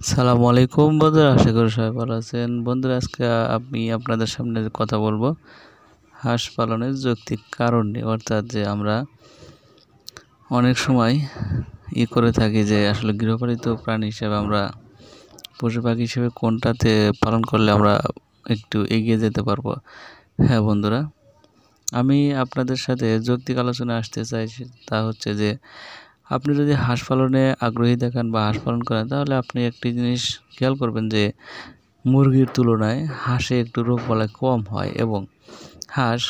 সালামু আলাইকুম বন্ধুরা, আশা করি সবাই ভালো আছেন। বন্ধুরা, আজকে আমি আপনাদের সামনে কথা বলবো হাঁস পালনের যৌক্তিক কারণ নিয়ে। অর্থাৎ যে আমরা অনেক সময় করে থাকি যে আসলে গৃহপালিত প্রাণী হিসেবে আমরা পশু পাখি হিসেবে কোনটাতে পালন করলে আমরা একটু এগিয়ে যেতে পারবো। হ্যাঁ বন্ধুরা, আমি আপনাদের সাথে যৌক্তিক আলোচনা আসতে চাইছি। তা হচ্ছে যে আপনি যদি হাঁস পালনে আগ্রহী দেখান বা হাঁস পালন করেন, তাহলে আপনি একটি জিনিস খেয়াল করবেন যে মুরগির তুলনায় হাঁসে একটু রোগবালাই কম হয়। এবং হাঁস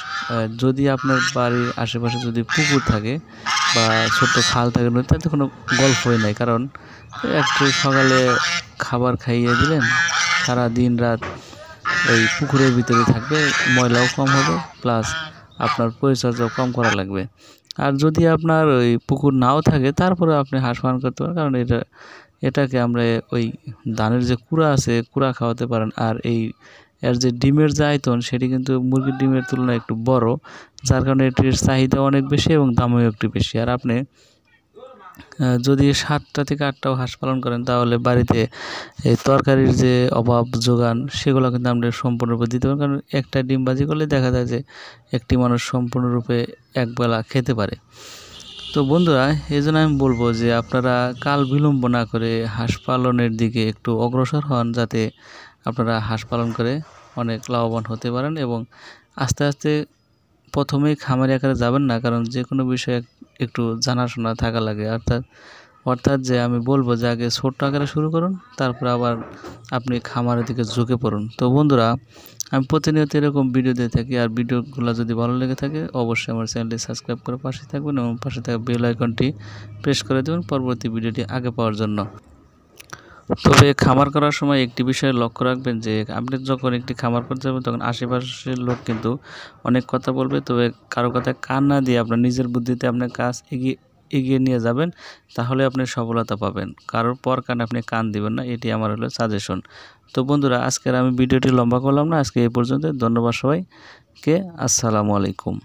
যদি আপনার বাড়ির আশেপাশে যদি পুকুর থাকে বা ছোট্ট খাল থাকে, তাতে কোনো গল্পই নাই। কারণ একটু সকালে খাবার খাইয়ে দিলেন, সারা দিন রাত ওই পুকুরের ভিতরে থাকবে, ময়লাও কম হবে, প্লাস আপনার পরিচর্যাও কম করা লাগবে। আর যদি আপনার ওই পুকুর নাও থাকে, তারপরে আপনি হাঁস পালন করতে পারেন। কারণ এটাকে আমরা ওই ধানের যে কুড়া আছে, কুড়া খাওয়াতে পারেন। আর এর যে ডিমের যে আয়তন, সেটি কিন্তু মুরগির ডিমের তুলনায় একটু বড়, যার কারণে এটির চাহিদা অনেক বেশি এবং দামও একটু বেশি। আর আপনি যদি 7টা থেকে 8টাও হাঁস পালন করেন, তাহলে বাড়িতে এই তরকারির যে অভাব যোগান, সেগুলো কিন্তু আমরা সম্পূর্ণরূপে দিতে পারি। কারণ একটা ডিম বাজি করলে দেখা যায় যে একটি মানুষ সম্পূর্ণরূপে একবেলা খেতে পারে। তো বন্ধুরা, এই জন্য আমি বলবো যে আপনারা কাল বিলম্ব না করে হাঁস পালনের দিকে একটু অগ্রসর হন, যাতে আপনারা হাঁস পালন করে অনেক লাভবান হতে পারেন। এবং আস্তে আস্তে প্রথমেই খামারি আকারে যাবেন না, কারণ যে কোনো বিষয়ে একটু জানাশোনা থাকা লাগে। অর্থাৎ যে আমি বলবো যে আগে ছোট্ট আকারে শুরু করুন, তারপর আবার আপনি খামারের দিকে ঝুঁকে পড়ুন। তো বন্ধুরা, আমি প্রতিনিয়ত এরকম ভিডিও দিয়ে থাকি। আর ভিডিওগুলো যদি ভালো লেগে থাকে, অবশ্যই আমার চ্যানেলটি সাবস্ক্রাইব করে পাশে থাকবেন এবং পাশে থাকা বেল আইকনটি প্রেস করে দেবেন পরবর্তী ভিডিওটি আগে পাওয়ার জন্য। তবে খামার করার সময় একটি বিষয়ে লক্ষ্য রাখবেন যে আপনি যখন একটি খামার করতে যাবেন, তখন আশেপাশের লোক কিন্তু অনেক কথা বলবে। তবে কারো কথায় কান না দিয়ে আপনার নিজের বুদ্ধিতে আপনার কাজ এগিয়ে নিয়ে যাবেন, তাহলে আপনি সফলতা পাবেন। কারোর পর কানে আপনি কান দিবেন না, এটি আমার হলো সাজেশন। তো বন্ধুরা, আজকের আমি ভিডিওটি লম্বা করলাম না, আজকে এই পর্যন্ত। ধন্যবাদ সবাইকে। আসসালামু আলাইকুম।